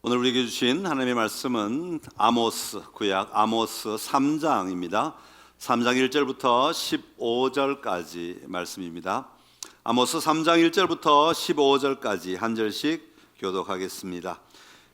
오늘 우리에게 주신 하나님의 말씀은 아모스, 구약 아모스 3장입니다. 3장 1절부터 15절까지 말씀입니다. 아모스 3장 1절부터 15절까지 한 절씩 교독하겠습니다.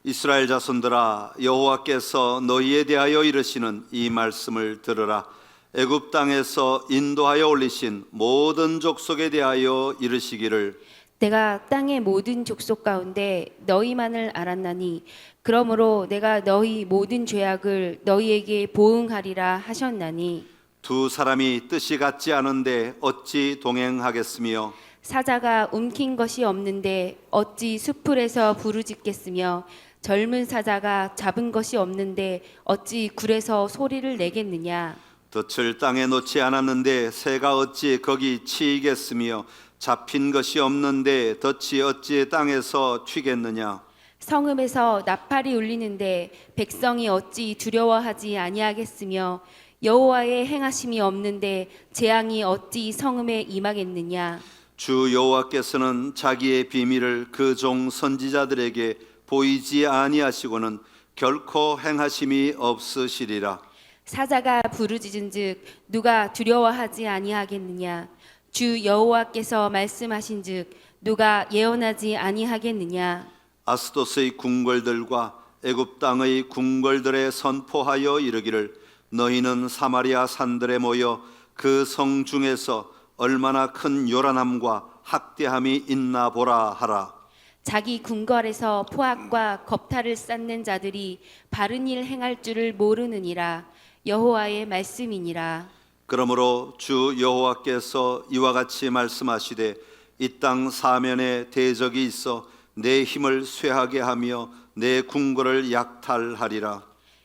이스라엘 자손들아, 여호와께서 너희에 대하여 이르시는 이 말씀을 들으라. 애굽 땅에서 인도하여 올리신 모든 족속에 대하여 이르시기를, 내가 땅의 모든 족속 가운데 너희만을 알았나니 그러므로 내가 너희 모든 죄악을 너희에게 보응하리라 하셨나니, 두 사람이 뜻이 같지 않은데 어찌 동행하겠으며, 사자가 움킨 것이 없는데 어찌 수풀에서 부르짖겠으며, 젊은 사자가 잡은 것이 없는데 어찌 굴에서 소리를 내겠느냐. 덫을 땅에 놓지 않았는데 새가 어찌 거기 치이겠으며, 잡힌 것이 없는데 덫이 어찌 땅에서 튀겠느냐. 성읍에서 나팔이 울리는데 백성이 어찌 두려워하지 아니하겠으며, 여호와의 행하심이 없는데 재앙이 어찌 성읍에 임하겠느냐. 주 여호와께서는 자기의 비밀을 그 종 선지자들에게 보이지 아니하시고는 결코 행하심이 없으시리라. 사자가 부르짖은즉 누가 두려워하지 아니하겠느냐. 주 여호와께서 말씀하신즉 누가 예언하지 아니하겠느냐. 아스도스의 궁궐들과 애굽 땅의 궁궐들에 선포하여 이르기를, 너희는 사마리아 산들에 모여 그 성 중에서 얼마나 큰 요란함과 학대함이 있나 보라 하라. 자기 궁궐에서 포악과 겁탈을 쌓는 자들이 바른 일 행할 줄을 모르느니라. 여호와의 말씀이니라. 그러므로 주 여호와께서 이와 같이 말씀하시되, 이 땅 사면에 대적이 있어 내 힘을 쇠하게 하며 내 궁궐을 약탈하리라.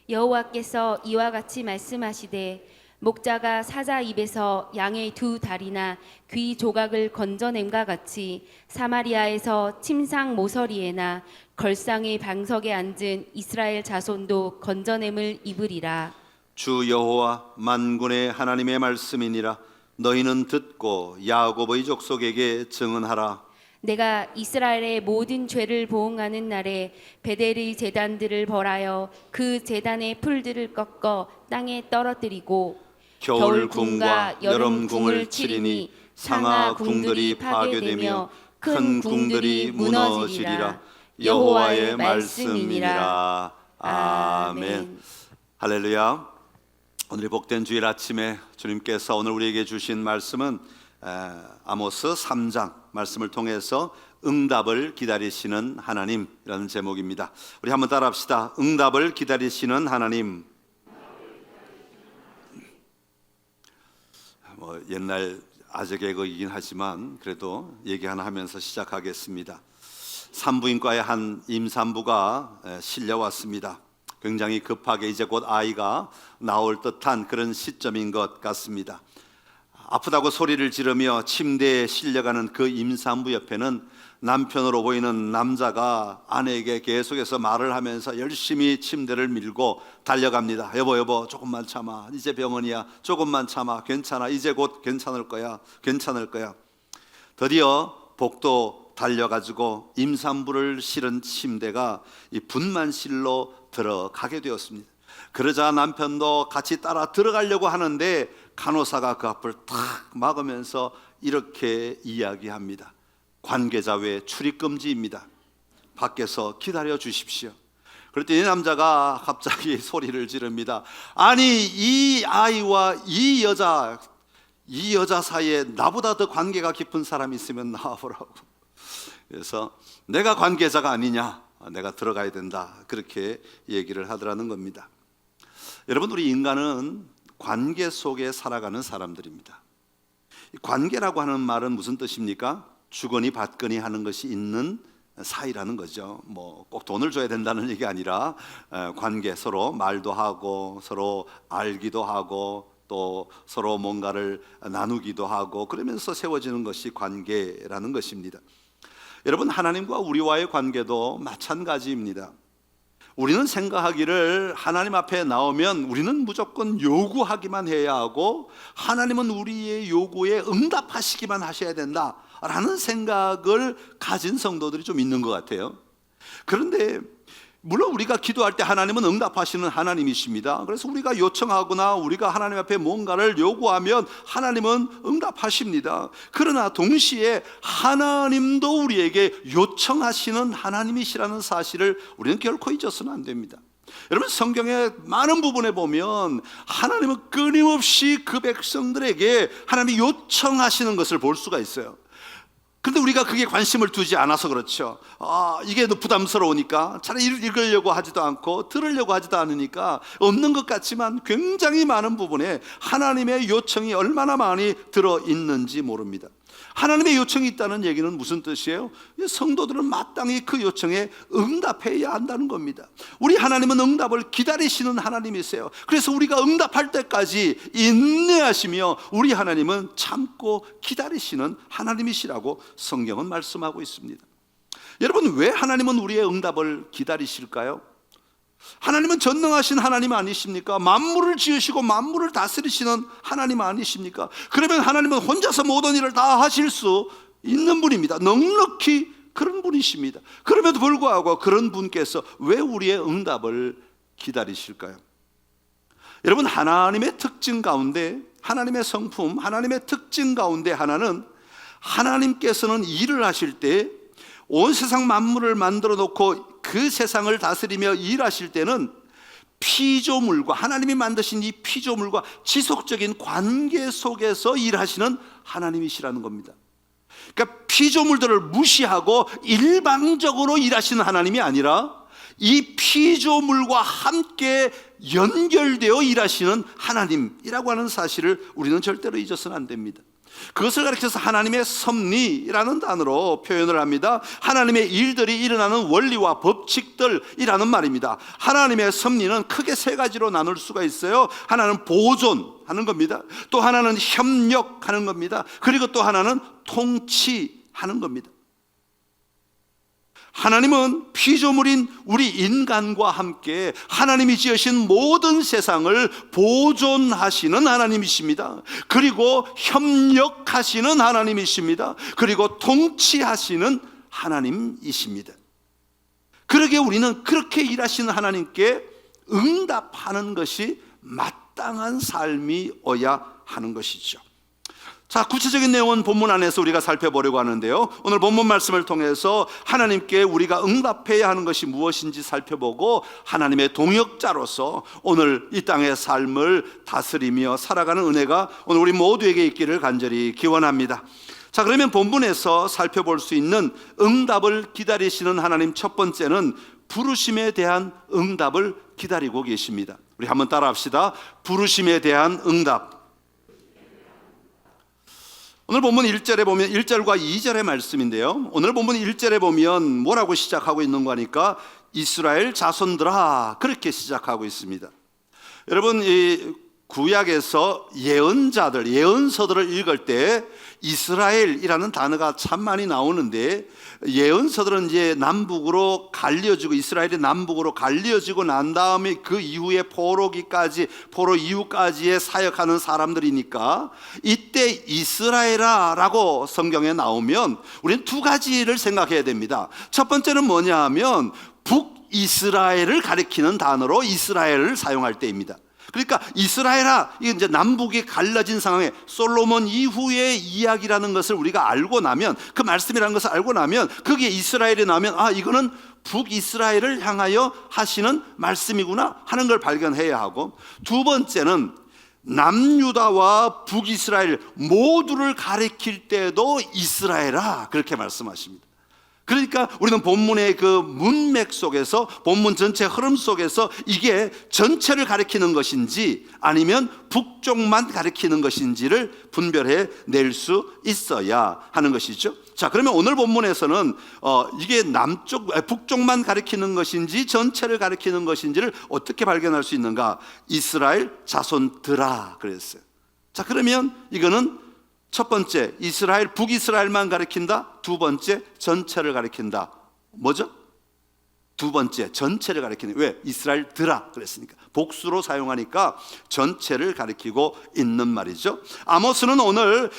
여호와께서 이와 같이 말씀하시되, 목자가 사자 입에서 양의 두 다리나 귀 조각을 건져냄과 같이 사마리아에서 침상 모서리에나 걸상의 방석에 앉은 이스라엘 자손도 건져냄을 입으리라. 주 여호와 만군의 하나님의 말씀이니라. 너희는 듣고 야곱의 족속에게 증언하라. 내가 이스라엘의 모든 죄를 보응하는 날에 베델의 제단들을 벌하여 그 제단의 풀들을 꺾어 땅에 떨어뜨리고, 겨울 궁과 여름 궁을 치리니 상하 궁들이 파괴되며 큰 궁들이 무너지리라. 여호와의 말씀이니라. 아멘. 할렐루야. 오늘 복된 주일 아침에 주님께서 오늘 우리에게 주신 말씀은 아모스 3장 말씀을 통해서 응답을 기다리시는 하나님이라는 제목입니다. 우리 한번 따라합시다. 응답을 기다리시는 하나님. 옛날 아재 개그이긴 하지만 그래도 얘기 하나 하면서 시작하겠습니다. 산부인과에 한 임산부가 실려왔습니다. 굉장히 급하게 이제 곧 아이가 나올 듯한 그런 시점인 것 같습니다. 아프다고 소리를 지르며 침대에 실려가는 그 임산부 옆에는 남편으로 보이는 남자가 아내에게 계속해서 말을 하면서 열심히 침대를 밀고 달려갑니다. 여보 조금만 참아, 이제 병원이야. 조금만 참아, 괜찮아, 이제 곧 괜찮을 거야. 드디어 복도 달려가지고 임산부를 실은 침대가 이 분만실로 들어가게 되었습니다. 그러자 남편도 같이 따라 들어가려고 하는데 간호사가 그 앞을 탁 막으면서 이렇게 이야기합니다. 관계자 외 출입 금지입니다. 밖에서 기다려 주십시오. 그랬더니 이 남자가 갑자기 소리를 지릅니다. 아니, 이 아이와 이 여자 사이에 나보다 더 관계가 깊은 사람이 있으면 나와보라고. 그래서 내가 관계자가 아니냐, 내가 들어가야 된다, 그렇게 얘기를 하더라는 겁니다. 여러분, 우리 인간은 관계 속에 살아가는 사람들입니다. 관계라고 하는 말은 무슨 뜻입니까? 주거니 받거니 하는 것이 있는 사이라는 거죠. 꼭 돈을 줘야 된다는 얘기 아니라 관계, 서로 말도 하고 서로 알기도 하고 또 서로 뭔가를 나누기도 하고 그러면서 세워지는 것이 관계라는 것입니다. 여러분, 하나님과 우리와의 관계도 마찬가지입니다. 우리는 생각하기를 하나님 앞에 나오면 우리는 무조건 요구하기만 해야 하고 하나님은 우리의 요구에 응답하시기만 하셔야 된다라는 생각을 가진 성도들이 좀 있는 것 같아요. 그런데 물론 우리가 기도할 때 하나님은 응답하시는 하나님이십니다. 그래서 우리가 요청하거나 우리가 하나님 앞에 뭔가를 요구하면 하나님은 응답하십니다. 그러나 동시에 하나님도 우리에게 요청하시는 하나님이시라는 사실을 우리는 결코 잊어서는 안 됩니다. 여러분, 성경의 많은 부분에 보면 하나님은 끊임없이 그 백성들에게 하나님이 요청하시는 것을 볼 수가 있어요. 그런데 우리가 그게 관심을 두지 않아서 그렇죠. 이게 너무 부담스러우니까 차라리 읽으려고 하지도 않고 들으려고 하지도 않으니까 없는 것 같지만 굉장히 많은 부분에 하나님의 요청이 얼마나 많이 들어있는지 모릅니다. 하나님의 요청이 있다는 얘기는 무슨 뜻이에요? 성도들은 마땅히 그 요청에 응답해야 한다는 겁니다. 우리 하나님은 응답을 기다리시는 하나님이세요. 그래서 우리가 응답할 때까지 인내하시며 우리 하나님은 참고 기다리시는 하나님이시라고 성경은 말씀하고 있습니다. 여러분, 왜 하나님은 우리의 응답을 기다리실까요? 하나님은 전능하신 하나님 아니십니까? 만물을 지으시고 만물을 다스리시는 하나님 아니십니까? 그러면 하나님은 혼자서 모든 일을 다 하실 수 있는 분입니다. 넉넉히 그런 분이십니다. 그럼에도 불구하고 그런 분께서 왜 우리의 응답을 기다리실까요? 여러분, 하나님의 특징 가운데, 하나님의 성품, 하나님의 특징 가운데 하나는 하나님께서는 일을 하실 때 온 세상 만물을 만들어 놓고 그 세상을 다스리며 일하실 때는 피조물과, 하나님이 만드신 이 피조물과 지속적인 관계 속에서 일하시는 하나님이시라는 겁니다. 그러니까 피조물들을 무시하고 일방적으로 일하시는 하나님이 아니라 이 피조물과 함께 연결되어 일하시는 하나님이라고 하는 사실을 우리는 절대로 잊어서는 안 됩니다. 그것을 가리켜서 하나님의 섭리라는 단어로 표현을 합니다. 하나님의 일들이 일어나는 원리와 법칙들이라는 말입니다. 하나님의 섭리는 크게 세 가지로 나눌 수가 있어요. 하나는 보존하는 겁니다. 또 하나는 협력하는 겁니다. 그리고 또 하나는 통치하는 겁니다. 하나님은 피조물인 우리 인간과 함께 하나님이 지으신 모든 세상을 보존하시는 하나님이십니다. 그리고 협력하시는 하나님이십니다. 그리고 통치하시는 하나님이십니다. 그러기에 우리는 그렇게 일하시는 하나님께 응답하는 것이 마땅한 삶이어야 하는 것이죠. 자, 구체적인 내용은 본문 안에서 우리가 살펴보려고 하는데요, 오늘 본문 말씀을 통해서 하나님께 우리가 응답해야 하는 것이 무엇인지 살펴보고 하나님의 동역자로서 오늘 이 땅의 삶을 다스리며 살아가는 은혜가 오늘 우리 모두에게 있기를 간절히 기원합니다. 자, 그러면 본문에서 살펴볼 수 있는 응답을 기다리시는 하나님, 첫 번째는 부르심에 대한 응답을 기다리고 계십니다. 우리 한번 따라합시다. 부르심에 대한 응답. 오늘 본문 1절에 보면 1절과 2절의 말씀인데요, 오늘 본문 1절에 보면 뭐라고 시작하고 있는 거니까 이스라엘 자손들아, 그렇게 시작하고 있습니다. 여러분, 이 구약에서 예언자들, 예언서들을 읽을 때 이스라엘이라는 단어가 참 많이 나오는데, 예언서들은 이제 남북으로 갈려지고, 이스라엘이 남북으로 갈려지고 난 다음에 그 이후에 포로기까지, 포로 이후까지의 사역하는 사람들이니까 이때 이스라엘아라고 성경에 나오면 우리는 두 가지를 생각해야 됩니다. 첫 번째는 뭐냐 하면 북이스라엘을 가리키는 단어로 이스라엘을 사용할 때입니다. 그러니까 이스라엘아, 이게 이제 남북이 갈라진 상황에 솔로몬 이후의 이야기라는 것을 우리가 알고 나면, 그 말씀이라는 것을 알고 나면, 거기에 이스라엘이 나오면 이거는 북이스라엘을 향하여 하시는 말씀이구나 하는 걸 발견해야 하고, 두 번째는 남유다와 북이스라엘 모두를 가리킬 때도 이스라엘아, 그렇게 말씀하십니다. 그러니까 우리는 본문의 그 문맥 속에서, 본문 전체 흐름 속에서 이게 전체를 가리키는 것인지 아니면 북쪽만 가리키는 것인지를 분별해 낼 수 있어야 하는 것이죠. 자, 그러면 오늘 본문에서는 이게 북쪽만 가리키는 것인지 전체를 가리키는 것인지를 어떻게 발견할 수 있는가? 이스라엘 자손들아 그랬어요. 자, 그러면 이거는 첫 번째, 이스라엘, 북이스라엘만 가리킨다. 두 번째, 전체를 가리킨다. 뭐죠? 두 번째, 전체를 가리키는, 왜? 이스라엘들아 그랬으니까 복수로 사용하니까 전체를 가리키고 있는 말이죠. 아모스는 오늘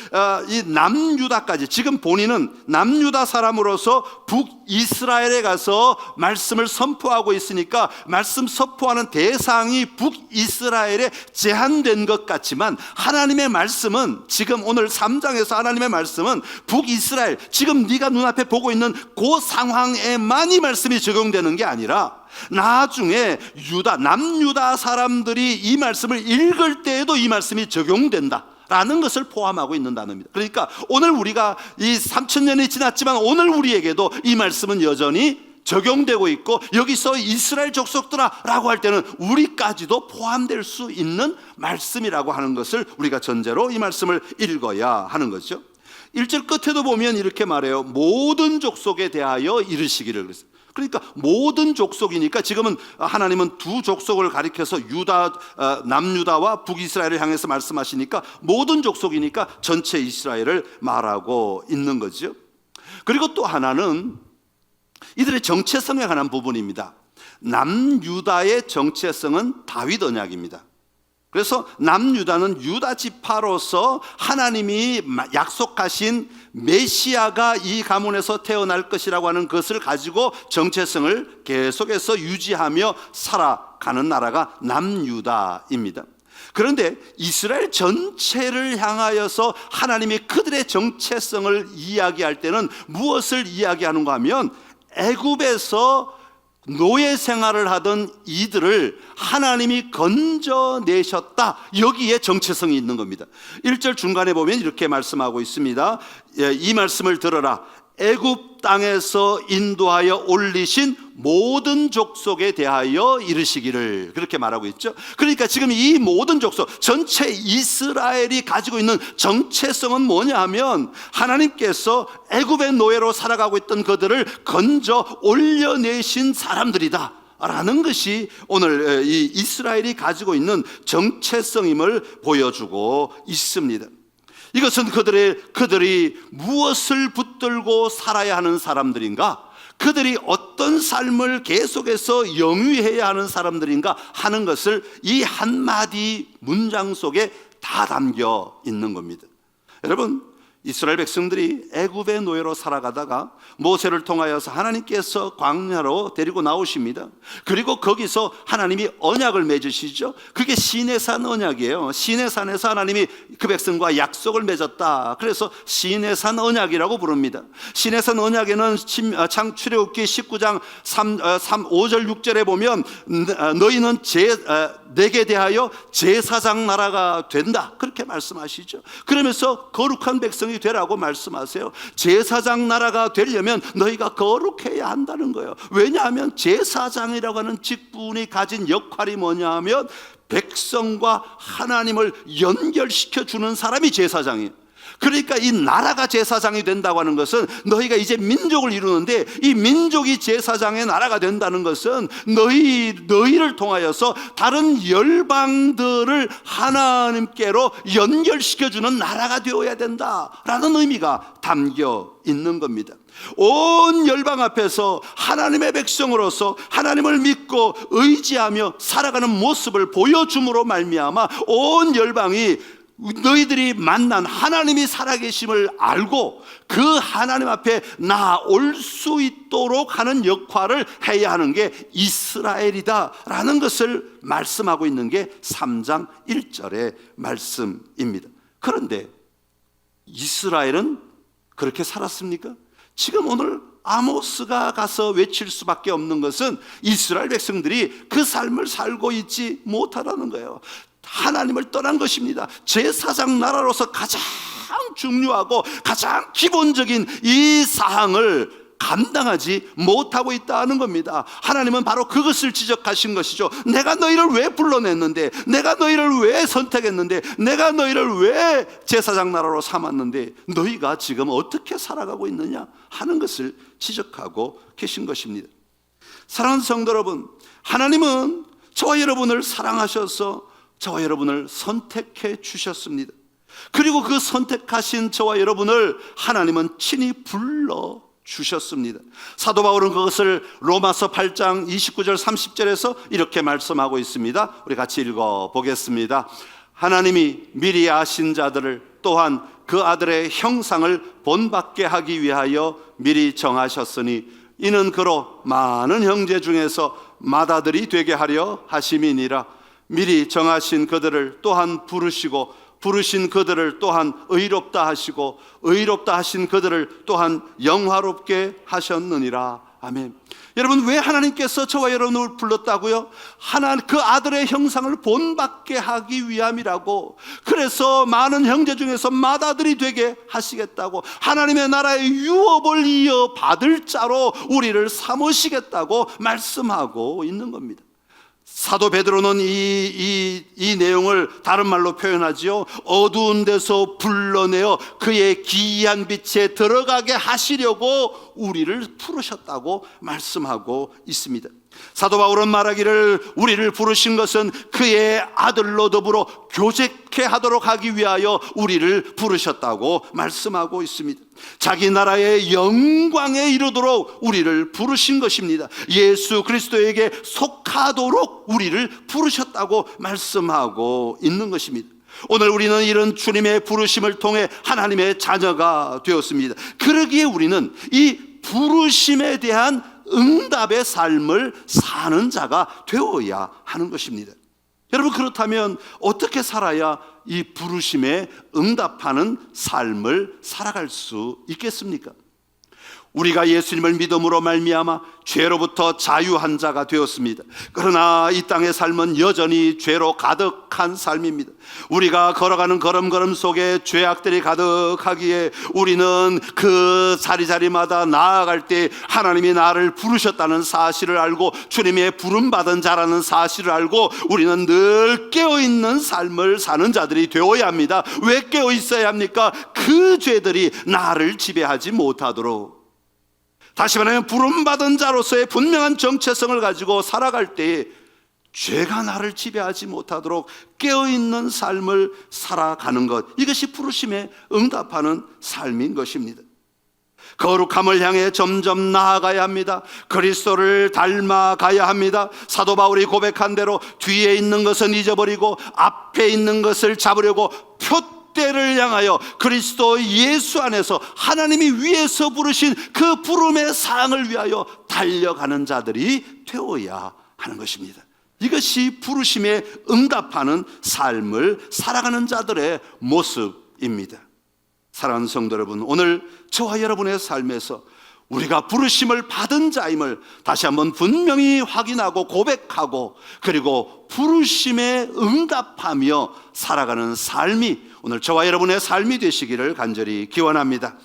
이 남유다까지, 지금 본인은 남유다 사람으로서 북이스라엘에 가서 말씀을 선포하고 있으니까 말씀 선포하는 대상이 북이스라엘에 제한된 것 같지만, 하나님의 말씀은 지금 오늘 3장에서 하나님의 말씀은 북이스라엘, 지금 네가 눈앞에 보고 있는 그 상황에만 이 말씀이 적용되는 게 아니라 나중에 남유다 사람들이 이 말씀을 읽을 때에도 이 말씀이 적용된다 라는 것을 포함하고 있는 단어입니다. 그러니까 오늘 우리가 이 3000년이 지났지만 오늘 우리에게도 이 말씀은 여전히 적용되고 있고, 여기서 이스라엘 족속들아 라고 할 때는 우리까지도 포함될 수 있는 말씀이라고 하는 것을 우리가 전제로 이 말씀을 읽어야 하는 거죠. 1절 끝에도 보면 이렇게 말해요. 모든 족속에 대하여 이르시기를. 그랬어요. 그러니까 모든 족속이니까 지금은 하나님은 두 족속을 가리켜서 남유다와 북이스라엘을 향해서 말씀하시니까 모든 족속이니까 전체 이스라엘을 말하고 있는 거죠. 그리고 또 하나는 이들의 정체성에 관한 부분입니다. 남유다의 정체성은 다윗 언약입니다. 그래서 남유다는 유다 지파로서 하나님이 약속하신 메시아가 이 가문에서 태어날 것이라고 하는 것을 가지고 정체성을 계속해서 유지하며 살아가는 나라가 남유다입니다. 그런데 이스라엘 전체를 향하여서 하나님이 그들의 정체성을 이야기할 때는 무엇을 이야기하는가 하면, 애굽에서 노예 생활을 하던 이들을 하나님이 건져내셨다, 여기에 정체성이 있는 겁니다. 1절 중간에 보면 이렇게 말씀하고 있습니다. 이 말씀을 들어라. 애굽 땅에서 인도하여 올리신 모든 족속에 대하여 이르시기를, 그렇게 말하고 있죠. 그러니까 지금 이 모든 족속, 전체 이스라엘이 가지고 있는 정체성은 뭐냐 하면, 하나님께서 애굽의 노예로 살아가고 있던 그들을 건져 올려내신 사람들이다 라는 것이 오늘 이 이스라엘이 가지고 있는 정체성임을 보여주고 있습니다. 이것은 그들이 무엇을 붙들고 살아야 하는 사람들인가, 그들이 어떤 삶을 계속해서 영위해야 하는 사람들인가 하는 것을 이 한마디 문장 속에 다 담겨 있는 겁니다. 여러분, 이스라엘 백성들이 애굽의 노예로 살아가다가 모세를 통하여서 하나님께서 광야로 데리고 나오십니다. 그리고 거기서 하나님이 언약을 맺으시죠. 그게 시내산 언약이에요. 시내산에서 하나님이 그 백성과 약속을 맺었다. 그래서 시내산 언약이라고 부릅니다. 시내산 언약에는 출애굽기 19장 5절 6절에 보면 너희는 내게 대하여 제사장 나라가 된다, 그렇게 말씀하시죠. 그러면서 거룩한 백성이 되라고 말씀하세요. 제사장 나라가 되려면 너희가 거룩해야 한다는 거예요. 왜냐하면 제사장이라고 하는 직분이 가진 역할이 뭐냐 하면 백성과 하나님을 연결시켜 주는 사람이 제사장이에요. 그러니까 이 나라가 제사장이 된다고 하는 것은, 너희가 이제 민족을 이루는데 이 민족이 제사장의 나라가 된다는 것은 너희를 통하여서 다른 열방들을 하나님께로 연결시켜주는 나라가 되어야 된다라는 의미가 담겨 있는 겁니다. 온 열방 앞에서 하나님의 백성으로서 하나님을 믿고 의지하며 살아가는 모습을 보여줌으로 말미암아 온 열방이 너희들이 만난 하나님이 살아계심을 알고 그 하나님 앞에 나올 수 있도록 하는 역할을 해야 하는 게 이스라엘이다 라는 것을 말씀하고 있는 게 3장 1절의 말씀입니다. 그런데 이스라엘은 그렇게 살았습니까? 지금 오늘 아모스가 가서 외칠 수밖에 없는 것은 이스라엘 백성들이 그 삶을 살고 있지 못하다는 거예요. 하나님을 떠난 것입니다. 제사장 나라로서 가장 중요하고 가장 기본적인 이 사항을 감당하지 못하고 있다는 겁니다. 하나님은 바로 그것을 지적하신 것이죠. 내가 너희를 왜 불러냈는데, 내가 너희를 왜 선택했는데, 내가 너희를 왜 제사장 나라로 삼았는데 너희가 지금 어떻게 살아가고 있느냐 하는 것을 지적하고 계신 것입니다. 사랑하는 성도 여러분, 하나님은 저와 여러분을 사랑하셔서 저와 여러분을 선택해 주셨습니다. 그리고 그 선택하신 저와 여러분을 하나님은 친히 불러 주셨습니다. 사도 바울은 그것을 로마서 8장 29절 30절에서 이렇게 말씀하고 있습니다. 우리 같이 읽어보겠습니다. 하나님이 미리 아신 자들을 또한 그 아들의 형상을 본받게 하기 위하여 미리 정하셨으니 이는 그로 많은 형제 중에서 맏아들이 되게 하려 하심이니라. 미리 정하신 그들을 또한 부르시고 부르신 그들을 또한 의롭다 하시고 의롭다 하신 그들을 또한 영화롭게 하셨느니라. 아멘. 여러분, 왜 하나님께서 저와 여러분을 불렀다고요? 그 아들의 형상을 본받게 하기 위함이라고. 그래서 많은 형제 중에서 맏아들이 되게 하시겠다고, 하나님의 나라의 유업을 이어받을 자로 우리를 삼으시겠다고 말씀하고 있는 겁니다. 사도 베드로는 이 내용을 다른 말로 표현하지요. 어두운 데서 불러내어 그의 기이한 빛에 들어가게 하시려고 우리를 부르셨다고 말씀하고 있습니다. 사도 바울은 말하기를 우리를 부르신 것은 그의 아들로 더불어 교제케 하도록 하기 위하여 우리를 부르셨다고 말씀하고 있습니다. 자기 나라의 영광에 이르도록 우리를 부르신 것입니다. 예수 그리스도에게 속하도록 우리를 부르셨다고 말씀하고 있는 것입니다. 오늘 우리는 이런 주님의 부르심을 통해 하나님의 자녀가 되었습니다. 그러기에 우리는 이 부르심에 대한 응답의 삶을 사는 자가 되어야 하는 것입니다. 여러분, 그렇다면 어떻게 살아야 이 부르심에 응답하는 삶을 살아갈 수 있겠습니까? 우리가 예수님을 믿음으로 말미암아 죄로부터 자유한 자가 되었습니다. 그러나 이 땅의 삶은 여전히 죄로 가득한 삶입니다. 우리가 걸어가는 걸음걸음 속에 죄악들이 가득하기에 우리는 그 자리자리마다 나아갈 때 하나님이 나를 부르셨다는 사실을 알고 주님의 부름받은 자라는 사실을 알고 우리는 늘 깨어있는 삶을 사는 자들이 되어야 합니다. 왜 깨어있어야 합니까? 그 죄들이 나를 지배하지 못하도록. 다시 말하면 부름받은 자로서의 분명한 정체성을 가지고 살아갈 때 죄가 나를 지배하지 못하도록 깨어있는 삶을 살아가는 것, 이것이 부르심에 응답하는 삶인 것입니다. 거룩함을 향해 점점 나아가야 합니다. 그리스도를 닮아가야 합니다. 사도 바울이 고백한 대로 뒤에 있는 것은 잊어버리고 앞에 있는 것을 잡으려고 표대를 향하여 그리스도 예수 안에서 하나님이 위에서 부르신 그 부름의 상을 위하여 달려가는 자들이 되어야 하는 것입니다. 이것이 부르심에 응답하는 삶을 살아가는 자들의 모습입니다. 사랑하는 성도 여러분, 오늘 저와 여러분의 삶에서 우리가 부르심을 받은 자임을 다시 한번 분명히 확인하고 고백하고, 그리고 부르심에 응답하며 살아가는 삶이 오늘 저와 여러분의 삶이 되시기를 간절히 기원합니다.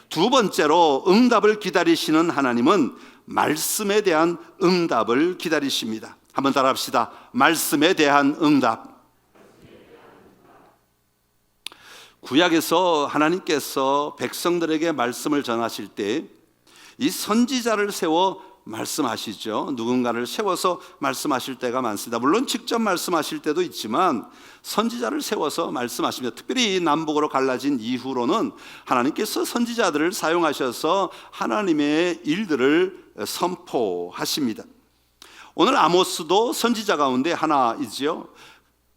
두 번째로, 응답을 기다리시는 하나님은 말씀에 대한 응답을 기다리십니다. 한번 따라합시다. 말씀에 대한 응답. 구약에서 하나님께서 백성들에게 말씀을 전하실 때 이 선지자를 세워 말씀하시죠. 누군가를 세워서 말씀하실 때가 많습니다. 물론 직접 말씀하실 때도 있지만 선지자를 세워서 말씀하십니다. 특별히 남북으로 갈라진 이후로는 하나님께서 선지자들을 사용하셔서 하나님의 일들을 선포하십니다. 오늘 아모스도 선지자 가운데 하나이지요.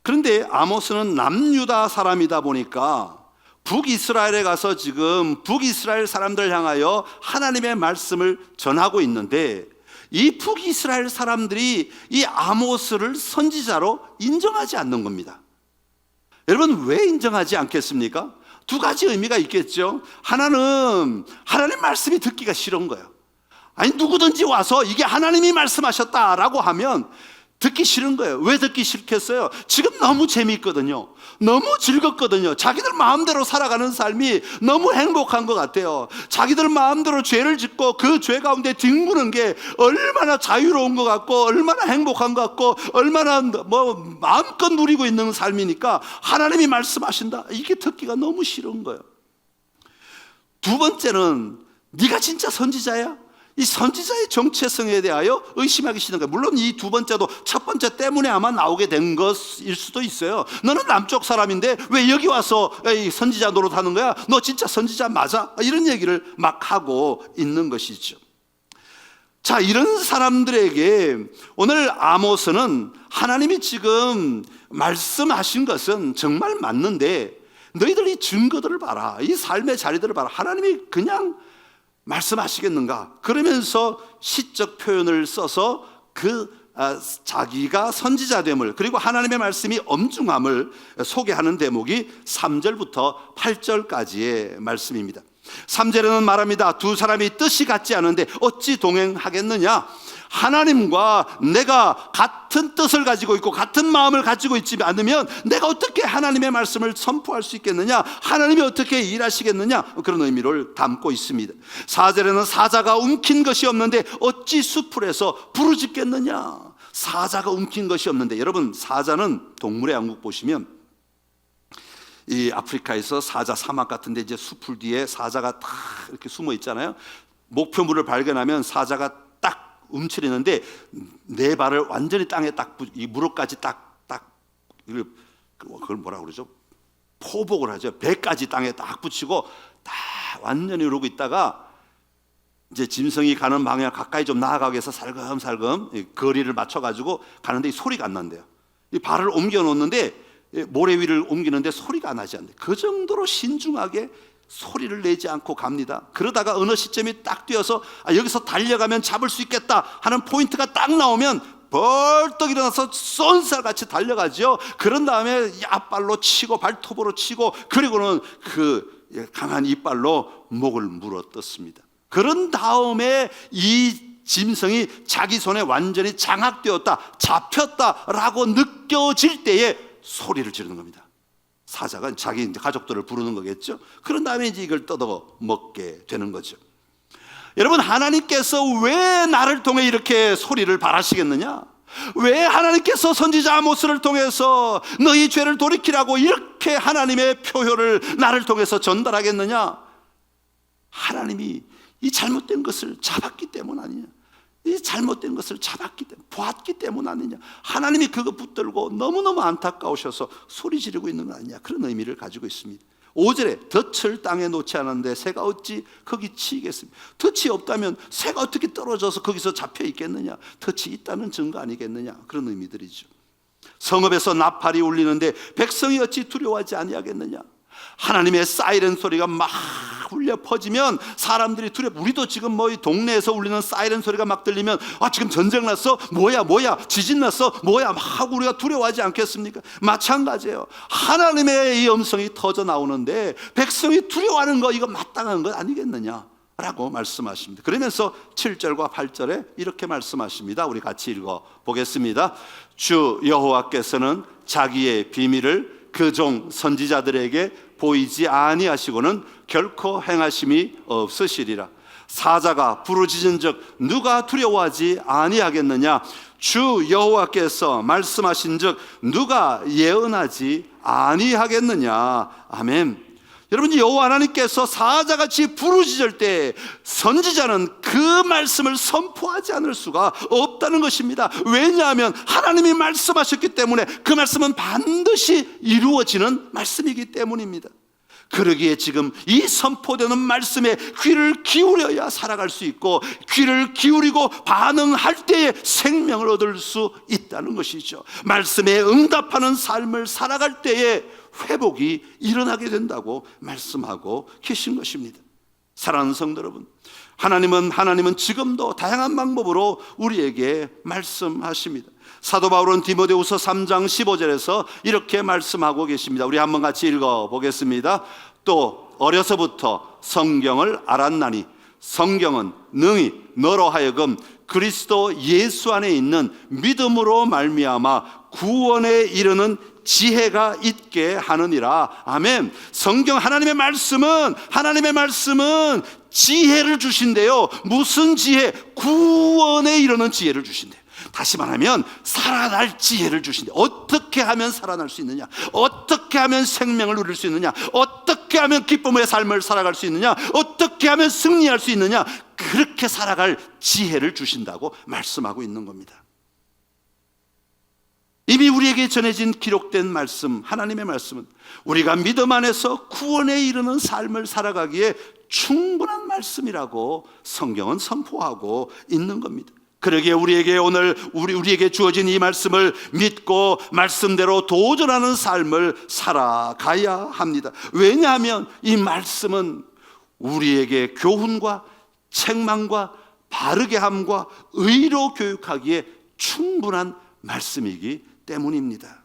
그런데 아모스는 남유다 사람이다 보니까 북이스라엘에 가서 지금 북이스라엘 사람들 향하여 하나님의 말씀을 전하고 있는데, 이 북이스라엘 사람들이 이 아모스를 선지자로 인정하지 않는 겁니다. 여러분, 왜 인정하지 않겠습니까? 두 가지 의미가 있겠죠. 하나는 하나님 말씀이 듣기가 싫은 거예요. 아니, 누구든지 와서 이게 하나님이 말씀하셨다라고 하면 듣기 싫은 거예요. 왜 듣기 싫겠어요? 지금 너무 재미있거든요. 너무 즐겁거든요. 자기들 마음대로 살아가는 삶이 너무 행복한 것 같아요. 자기들 마음대로 죄를 짓고 그 죄 가운데 뒹구는 게 얼마나 자유로운 것 같고 얼마나 행복한 것 같고 얼마나 마음껏 누리고 있는 삶이니까 하나님이 말씀하신다, 이게 듣기가 너무 싫은 거예요. 두 번째는, 네가 진짜 선지자야? 이 선지자의 정체성에 대하여 의심하기 시작한 거예요. 물론 이 두 번째도 첫 번째 때문에 아마 나오게 된 것일 수도 있어요. 너는 남쪽 사람인데 왜 여기 와서 선지자 노릇하는 거야? 너 진짜 선지자 맞아? 이런 얘기를 막 하고 있는 것이죠. 자, 이런 사람들에게 오늘 아모스는 하나님이 지금 말씀하신 것은 정말 맞는데 너희들 이 증거들을 봐라, 이 삶의 자리들을 봐라, 하나님이 그냥 말씀하시겠는가? 그러면서 시적 표현을 써서 자기가 선지자됨을, 그리고 하나님의 말씀이 엄중함을 소개하는 대목이 3절부터 8절까지의 말씀입니다. 3절에는 말합니다. 두 사람이 뜻이 같지 않은데 어찌 동행하겠느냐? 하나님과 내가 같은 뜻을 가지고 있고 같은 마음을 가지고 있지 않으면 내가 어떻게 하나님의 말씀을 선포할 수 있겠느냐? 하나님이 어떻게 일하시겠느냐? 그런 의미를 담고 있습니다. 4절에는 사자가 움킨 것이 없는데 어찌 수풀에서 부르짖겠느냐? 사자가 움킨 것이 없는데, 여러분, 사자는 동물의 왕국 보시면 이 아프리카에서 사자 사막 같은데 이제 수풀 뒤에 사자가 딱 이렇게 숨어 있잖아요. 목표물을 발견하면 사자가 딱 움츠리는데 네 발을 완전히 땅에 이 무릎까지 그걸 뭐라 그러죠? 포복을 하죠. 배까지 땅에 딱 붙이고 딱 완전히 이러고 있다가 이제 짐승이 가는 방향 가까이 좀 나아가기 위해서 살금살금 거리를 맞춰가지고 가는데 이 소리가 안 난대요. 이 발을 옮겨 놓는데 모래 위를 옮기는데 소리가 나지 않는데, 그 정도로 신중하게 소리를 내지 않고 갑니다. 그러다가 어느 시점이 딱 뛰어서 여기서 달려가면 잡을 수 있겠다 하는 포인트가 딱 나오면 벌떡 일어나서 쏜살같이 달려가죠. 그런 다음에 앞발로 치고 발톱으로 치고, 그리고는 그 강한 이빨로 목을 물어뜯습니다. 그런 다음에 이 짐승이 자기 손에 완전히 장악되었다, 잡혔다라고 느껴질 때에 소리를 지르는 겁니다. 사자가 자기 가족들을 부르는 거겠죠. 그런 다음에 이제 이걸 뜯어 먹게 되는 거죠. 여러분, 하나님께서 왜 나를 통해 이렇게 소리를 바라시겠느냐? 왜 하나님께서 선지자 아모스를 통해서 너희 죄를 돌이키라고 이렇게 하나님의 표효를 나를 통해서 전달하겠느냐? 하나님이 이 잘못된 것을 잡았기 때문 아니냐? 이 잘못된 것을 잡았기 때문에, 보았기 때문 아니냐? 하나님이 그거 붙들고 너무너무 안타까우셔서 소리 지르고 있는 거 아니냐? 그런 의미를 가지고 있습니다. 5절에 덫을 땅에 놓지 않았는데 새가 어찌 거기 치이겠습니까? 덫이 없다면 새가 어떻게 떨어져서 거기서 잡혀 있겠느냐? 덫이 있다는 증거 아니겠느냐? 그런 의미들이죠. 성읍에서 나팔이 울리는데 백성이 어찌 두려워하지 아니하겠느냐? 하나님의 사이렌 소리가 막 울려 퍼지면 사람들이 우리도 지금 이 동네에서 울리는 사이렌 소리가 막 들리면 지금 전쟁 났어? 뭐야 지진 났어? 뭐야? 막 우리가 두려워하지 않겠습니까? 마찬가지예요. 하나님의 이 음성이 터져 나오는데 백성이 두려워하는 거, 이거 마땅한 것 아니겠느냐? 라고 말씀하십니다. 그러면서 7절과 8절에 이렇게 말씀하십니다. 우리 같이 읽어 보겠습니다. 주 여호와께서는 자기의 비밀을 그 종 선지자들에게 보이지 아니하시고는 결코 행하심이 없으시리라. 사자가 부르짖은즉 누가 두려워하지 아니하겠느냐? 주 여호와께서 말씀하신즉 누가 예언하지 아니하겠느냐? 아멘. 여러분, 여호와 하나님께서 사자같이 부르짖을 때 선지자는 그 말씀을 선포하지 않을 수가 없다는 것입니다. 왜냐하면 하나님이 말씀하셨기 때문에 그 말씀은 반드시 이루어지는 말씀이기 때문입니다. 그러기에 지금 이 선포되는 말씀에 귀를 기울여야 살아갈 수 있고, 귀를 기울이고 반응할 때에 생명을 얻을 수 있다는 것이죠. 말씀에 응답하는 삶을 살아갈 때에 회복이 일어나게 된다고 말씀하고 계신 것입니다. 사랑하는 성도 여러분, 하나님은 지금도 다양한 방법으로 우리에게 말씀하십니다. 사도 바울은 디모데후서 3장 15절에서 이렇게 말씀하고 계십니다. 우리 한번 같이 읽어보겠습니다. 또 어려서부터 성경을 알았나니 성경은 능히 너로 하여금 그리스도 예수 안에 있는 믿음으로 말미암아 구원에 이르는 지혜가 있게 하느니라. 아멘. 성경 하나님의 말씀은 지혜를 주신대요. 무슨 지혜? 구원에 이르는 지혜를 주신대요. 다시 말하면 살아날 지혜를 주신대. 어떻게 하면 살아날 수 있느냐? 어떻게 하면 생명을 누릴 수 있느냐? 어떻게 하면 기쁨의 삶을 살아갈 수 있느냐? 어떻게 하면 승리할 수 있느냐? 그렇게 살아갈 지혜를 주신다고 말씀하고 있는 겁니다. 이미 우리에게 전해진 기록된 말씀, 하나님의 말씀은 우리가 믿음 안에서 구원에 이르는 삶을 살아가기에 충분한 말씀이라고 성경은 선포하고 있는 겁니다. 그러기에 우리에게 오늘 우리에게 주어진 이 말씀을 믿고 말씀대로 도전하는 삶을 살아가야 합니다. 왜냐하면 이 말씀은 우리에게 교훈과 책망과 바르게 함과 의로 교육하기에 충분한 말씀이기 때문입니다.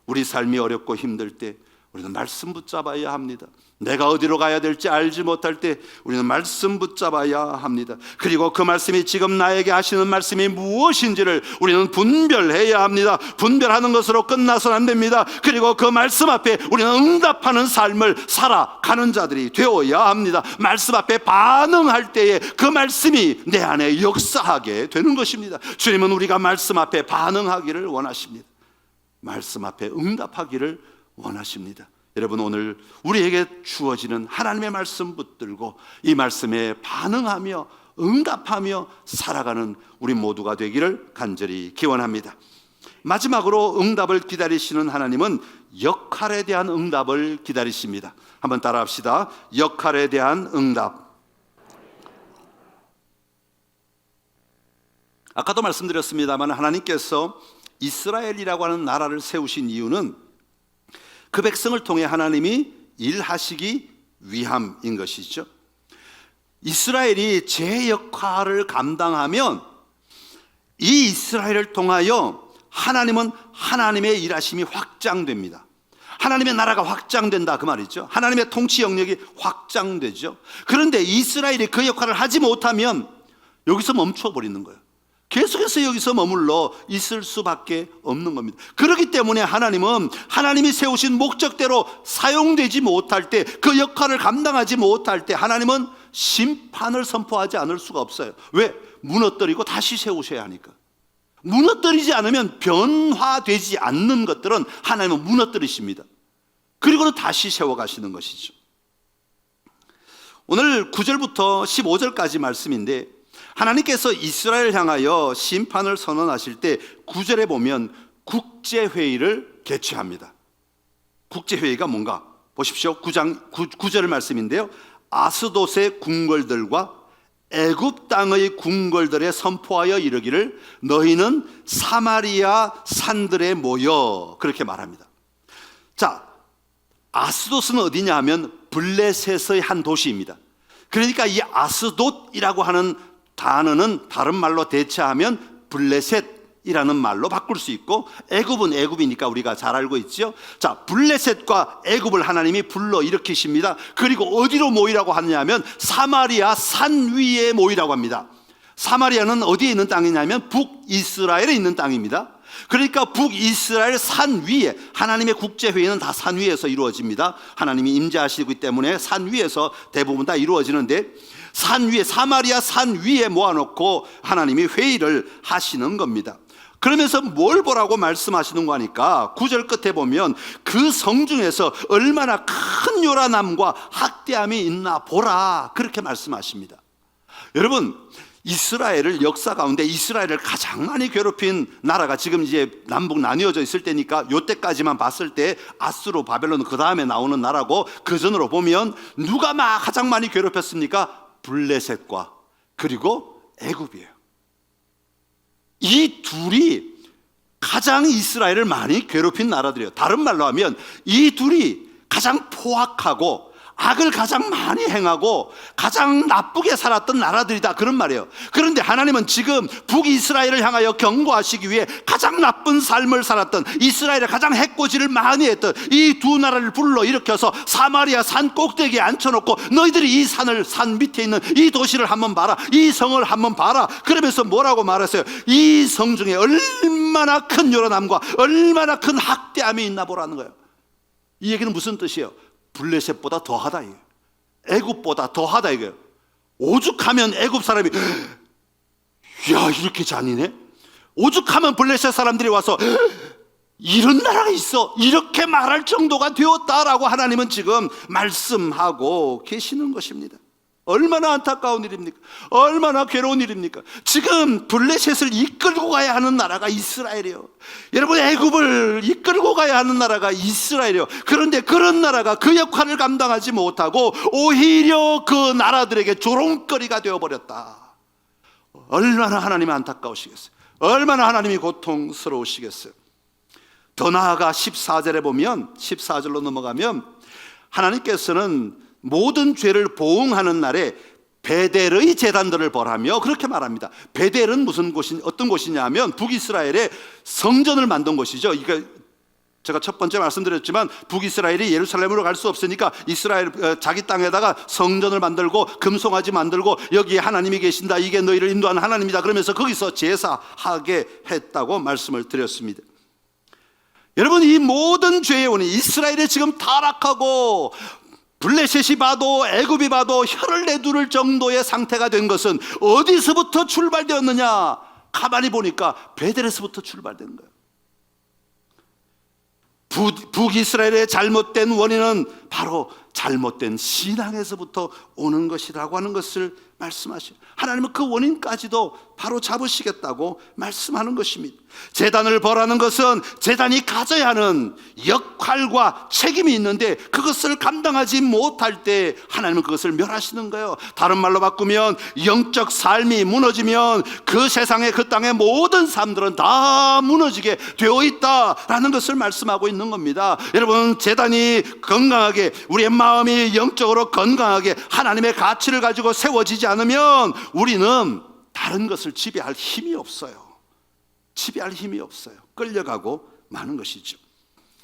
우리 삶이 어렵고 힘들 때 우리는 말씀 붙잡아야 합니다. 내가 어디로 가야 될지 알지 못할 때 우리는 말씀 붙잡아야 합니다. 그리고 그 말씀이 지금 나에게 하시는 말씀이 무엇인지를 우리는 분별해야 합니다. 분별하는 것으로 끝나서는 안 됩니다. 그리고 그 말씀 앞에 우리는 응답하는 삶을 살아가는 자들이 되어야 합니다. 말씀 앞에 반응할 때에 그 말씀이 내 안에 역사하게 되는 것입니다. 주님은 우리가 말씀 앞에 반응하기를 원하십니다. 말씀 앞에 응답하기를 원하십니다. 여러분, 오늘 우리에게 주어지는 하나님의 말씀 붙들고 이 말씀에 반응하며 응답하며 살아가는 우리 모두가 되기를 간절히 기원합니다. 마지막으로 응답을 기다리시는 하나님은 역할에 대한 응답을 기다리십니다. 한번 따라합시다. 역할에 대한 응답. 아까도 말씀드렸습니다만 하나님께서 이스라엘이라고 하는 나라를 세우신 이유는 그 백성을 통해 하나님이 일하시기 위함인 것이죠. 이스라엘이 제 역할을 감당하면 이 이스라엘을 통하여 하나님은 하나님의 일하심이 확장됩니다. 하나님의 나라가 확장된다 그 말이죠. 하나님의 통치 영역이 확장되죠. 그런데 이스라엘이 그 역할을 하지 못하면 여기서 멈춰버리는 거예요. 계속해서 여기서 머물러 있을 수밖에 없는 겁니다. 그렇기 때문에 하나님은 하나님이 세우신 목적대로 사용되지 못할 때, 그 역할을 감당하지 못할 때 하나님은 심판을 선포하지 않을 수가 없어요. 왜? 무너뜨리고 다시 세우셔야 하니까. 무너뜨리지 않으면 변화되지 않는 것들은 하나님은 무너뜨리십니다. 그리고는 다시 세워가시는 것이죠. 오늘 9절부터 15절까지 말씀인데 하나님께서 이스라엘을 향하여 심판을 선언하실 때 9절에 보면 국제회의를 개최합니다. 국제회의가 뭔가? 보십시오. 9절 말씀인데요. 아스돗의 궁궐들과 애굽 땅의 궁궐들에 선포하여 이르기를 너희는 사마리아 산들에 모여, 그렇게 말합니다. 자, 아스돗은 어디냐 하면 블레셋의 한 도시입니다. 그러니까 이 아스돗이라고 하는 단어는 다른 말로 대체하면 블레셋이라는 말로 바꿀 수 있고, 애굽은 애굽이니까 우리가 잘 알고 있죠. 자, 블레셋과 애굽을 하나님이 불러 일으키십니다. 그리고 어디로 모이라고 하냐면 사마리아 산 위에 모이라고 합니다. 사마리아는 어디에 있는 땅이냐면 북이스라엘에 있는 땅입니다. 그러니까 북이스라엘 산 위에, 하나님의 국제회의는 다 산 위에서 이루어집니다. 하나님이 임재하시기 때문에 산 위에서 대부분 다 이루어지는데, 산 위에, 사마리아 산 위에 모아놓고 하나님이 회의를 하시는 겁니다. 그러면서 뭘 보라고 말씀하시는 거니까 9절 끝에 보면 그 성중에서 얼마나 큰 요란함과 학대함이 있나 보라, 그렇게 말씀하십니다. 여러분, 이스라엘을 역사 가운데 이스라엘을 가장 많이 괴롭힌 나라가 지금 이제 남북 나뉘어져 있을 때니까 요때까지만 봤을 때 아수르, 바벨론 그 다음에 나오는 나라고, 그 전으로 보면 누가 가장 많이 괴롭혔습니까? 블레셋과 그리고 애굽이에요. 이 둘이 가장 이스라엘을 많이 괴롭힌 나라들이에요. 다른 말로 하면 이 둘이 가장 포악하고 악을 가장 많이 행하고 가장 나쁘게 살았던 나라들이다, 그런 말이에요. 그런데 하나님은 지금 북이스라엘을 향하여 경고하시기 위해 가장 나쁜 삶을 살았던, 이스라엘에 가장 해코지를 많이 했던 이 두 나라를 불러 일으켜서 사마리아 산 꼭대기에 앉혀놓고 너희들이 이 산 밑에 있는 이 도시를 한번 봐라, 이 성을 한번 봐라, 그러면서 뭐라고 말했어요? 이 성 중에 얼마나 큰 요란함과 얼마나 큰 학대함이 있나 보라는 거예요. 이 얘기는 무슨 뜻이에요? 블레셋보다 더하다 이거예요. 애굽보다 더하다 이거예요. 오죽하면 애굽 사람이 야, 이렇게 잔인해? 오죽하면 블레셋 사람들이 와서 이런 나라가 있어, 이렇게 말할 정도가 되었다라고 하나님은 지금 말씀하고 계시는 것입니다. 얼마나 안타까운 일입니까? 얼마나 괴로운 일입니까? 지금 블레셋을 이끌고 가야 하는 나라가 이스라엘이에요. 여러분, 애굽을 이끌고 가야 하는 나라가 이스라엘이에요. 그런데 그런 나라가 그 역할을 감당하지 못하고 오히려 그 나라들에게 조롱거리가 되어버렸다. 얼마나 하나님이 안타까우시겠어요? 얼마나 하나님이 고통스러우시겠어요? 더 나아가 14절에 보면, 14절로 넘어가면 하나님께서는 모든 죄를 보응하는 날에 베델의 제단들을 벌하며 그렇게 말합니다. 베델은 어떤 곳이냐 하면 북이스라엘에 성전을 만든 곳이죠. 이게 제가 첫 번째 말씀드렸지만 북이스라엘이 예루살렘으로 갈 수 없으니까 이스라엘 자기 땅에다가 성전을 만들고 금송아지 만들고 여기에 하나님이 계신다, 이게 너희를 인도하는 하나님이다, 그러면서 거기서 제사하게 했다고 말씀을 드렸습니다. 여러분, 이 모든 죄의 원인, 이스라엘이 지금 타락하고 블레셋이 봐도 애굽이 봐도 혀를 내두를 정도의 상태가 된 것은 어디서부터 출발되었느냐? 가만히 보니까 베델에서부터 출발된 거예요. 북이스라엘의 잘못된 원인은 바로 잘못된 신앙에서부터 오는 것이라고 하는 것을 말씀하시고, 하나님은 그 원인까지도 바로 잡으시겠다고 말씀하는 것입니다. 제단을 벌하는 것은 제단이 가져야 하는 역할과 책임이 있는데 그것을 감당하지 못할 때 하나님은 그것을 멸하시는 거예요. 다른 말로 바꾸면 영적 삶이 무너지면 그 세상의 그 땅의 모든 삶들은 다 무너지게 되어 있다라는 것을 말씀하고 있는 겁니다. 여러분, 제단이 건강하게, 우리의 마음이 영적으로 건강하게 하나님의 가치를 가지고 세워지지 않으면 우리는 다른 것을 지배할 힘이 없어요. 지배할 힘이 없어요. 끌려가고 마는 것이죠.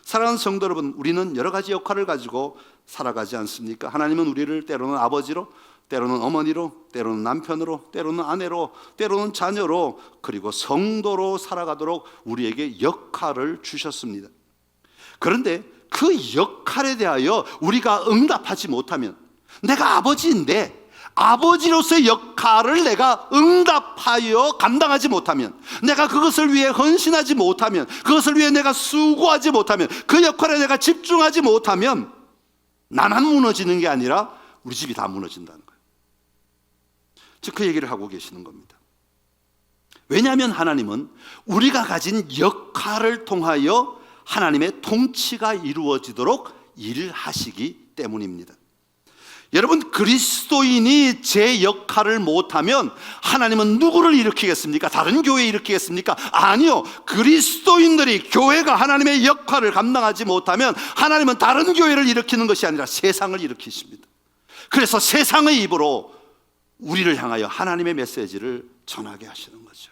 사랑하는 성도 여러분, 우리는 여러 가지 역할을 가지고 살아가지 않습니까? 하나님은 우리를 때로는 아버지로, 때로는 어머니로, 때로는 남편으로, 때로는 아내로, 때로는 자녀로, 그리고 성도로 살아가도록 우리에게 역할을 주셨습니다. 그런데 그 역할에 대하여 우리가 응답하지 못하면, 내가 아버지인데 아버지로서의 역할을 내가 응답하여 감당하지 못하면, 내가 그것을 위해 헌신하지 못하면, 그것을 위해 내가 수고하지 못하면, 그 역할에 내가 집중하지 못하면 나만 무너지는 게 아니라 우리 집이 다 무너진다는 거예요. 즉 그 얘기를 하고 계시는 겁니다. 왜냐하면 하나님은 우리가 가진 역할을 통하여 하나님의 통치가 이루어지도록 일을 하시기 때문입니다. 여러분, 그리스도인이 제 역할을 못하면 하나님은 누구를 일으키겠습니까? 다른 교회 일으키겠습니까? 아니요. 그리스도인들이, 교회가 하나님의 역할을 감당하지 못하면 하나님은 다른 교회를 일으키는 것이 아니라 세상을 일으키십니다. 그래서 세상의 입으로 우리를 향하여 하나님의 메시지를 전하게 하시는 거죠.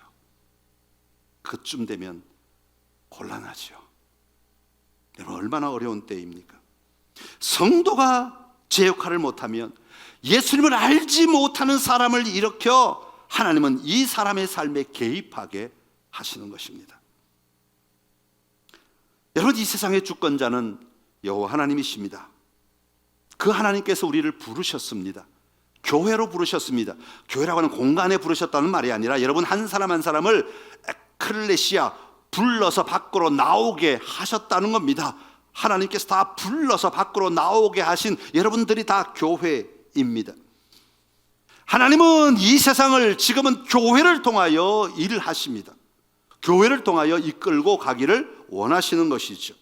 그쯤 되면 곤란하죠. 여러분, 얼마나 어려운 때입니까? 성도가 제 역할을 못하면, 예수님을 알지 못하는 사람을 일으켜 하나님은 이 사람의 삶에 개입하게 하시는 것입니다. 여러분, 이 세상의 주권자는 여호와 하나님이십니다. 그 하나님께서 우리를 부르셨습니다. 교회로 부르셨습니다. 교회라고 하는 공간에 부르셨다는 말이 아니라 여러분 한 사람 한 사람을 에클레시아, 불러서 밖으로 나오게 하셨다는 겁니다. 하나님께서 다 불러서 밖으로 나오게 하신 여러분들이 다 교회입니다. 하나님은 이 세상을 지금은 교회를 통하여 일을 하십니다. 교회를 통하여 이끌고 가기를 원하시는 것이죠.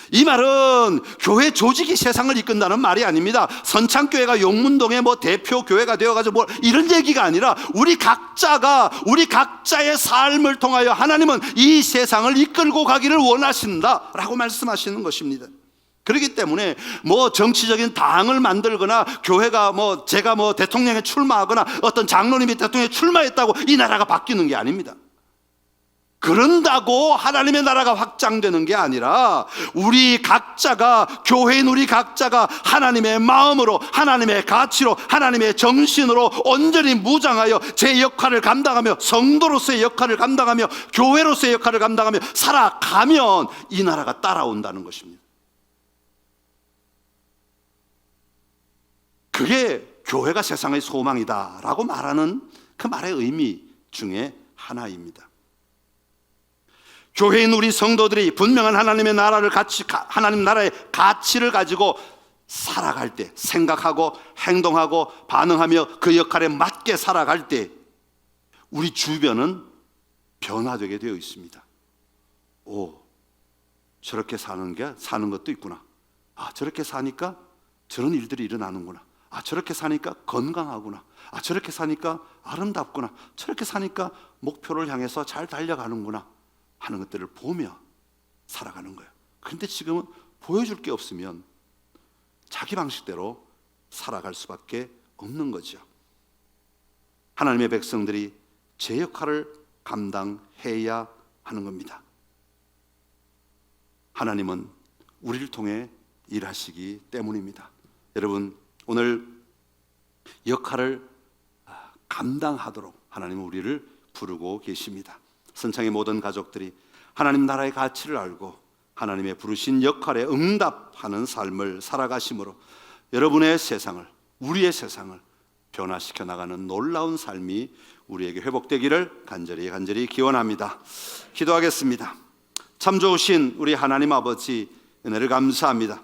이 말은 교회 조직이 세상을 이끈다는 말이 아닙니다. 선창교회가 용문동의 대표 교회가 되어가지고 이런 얘기가 아니라 우리 각자의 삶을 통하여 하나님은 이 세상을 이끌고 가기를 원하신다라고 말씀하시는 것입니다. 그렇기 때문에 뭐 정치적인 당을 만들거나 교회가 뭐 제가 뭐 대통령에 출마하거나 어떤 장로님이 대통령에 출마했다고 이 나라가 바뀌는 게 아닙니다. 그런다고 하나님의 나라가 확장되는 게 아니라 우리 각자가, 교회인 우리 각자가 하나님의 마음으로, 하나님의 가치로, 하나님의 정신으로 온전히 무장하여 제 역할을 감당하며, 성도로서의 역할을 감당하며, 교회로서의 역할을 감당하며 살아가면 이 나라가 따라온다는 것입니다. 그게 교회가 세상의 소망이다라고 말하는 그 말의 의미 중에 하나입니다. 교회인 우리 성도들이 분명한 하나님 나라의 가치를 가지고 살아갈 때, 생각하고 행동하고 반응하며 그 역할에 맞게 살아갈 때 우리 주변은 변화되게 되어 있습니다. 오, 저렇게 사는 것도 있구나. 아, 저렇게 사니까 저런 일들이 일어나는구나. 아, 저렇게 사니까 건강하구나. 아, 저렇게 사니까 아름답구나. 저렇게 사니까 목표를 향해서 잘 달려가는구나 하는 것들을 보며 살아가는 거예요. 그런데 지금은 보여줄 게 없으면 자기 방식대로 살아갈 수밖에 없는 거죠. 하나님의 백성들이 제 역할을 감당해야 하는 겁니다. 하나님은 우리를 통해 일하시기 때문입니다. 여러분, 오늘 역할을 감당하도록 하나님은 우리를 부르고 계십니다. 선창의 모든 가족들이 하나님 나라의 가치를 알고 하나님의 부르신 역할에 응답하는 삶을 살아가심으로 여러분의 세상을, 우리의 세상을 변화시켜 나가는 놀라운 삶이 우리에게 회복되기를 간절히 기원합니다. 기도하겠습니다. 참 좋으신 우리 하나님 아버지, 은혜를 감사합니다.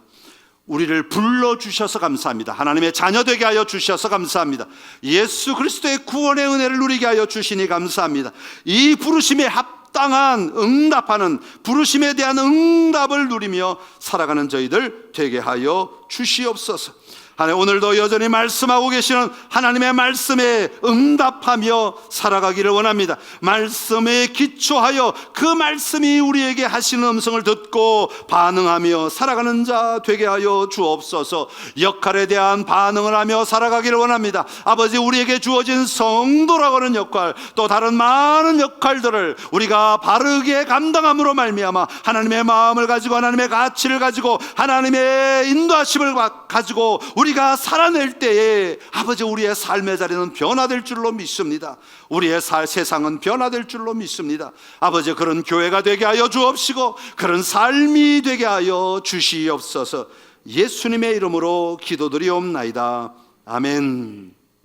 우리를 불러주셔서 감사합니다. 하나님의 자녀 되게 하여 주셔서 감사합니다. 예수 그리스도의 구원의 은혜를 누리게 하여 주시니 감사합니다. 이 부르심에 합당한 응답하는, 부르심에 대한 응답을 누리며 살아가는 저희들 되게 하여 주시옵소서. 하나님, 오늘도 여전히 말씀하고 계시는 하나님의 말씀에 응답하며 살아가기를 원합니다. 말씀에 기초하여 그 말씀이 우리에게 하시는 음성을 듣고 반응하며 살아가는 자 되게 하여 주옵소서. 역할에 대한 반응을 하며 살아가기를 원합니다. 아버지, 우리에게 주어진 성도라고 하는 역할, 또 다른 많은 역할들을 우리가 바르게 감당함으로 말미암아 하나님의 마음을 가지고, 하나님의 가치를 가지고, 하나님의 인도하심을 가지고 우리가 살아낼 때에 아버지, 우리의 삶의 자리는 변화될 줄로 믿습니다. 우리의 세상은 변화될 줄로 믿습니다. 아버지, 그런 교회가 되게 하여 주옵시고 그런 삶이 되게 하여 주시옵소서. 예수님의 이름으로 기도드리옵나이다. 아멘.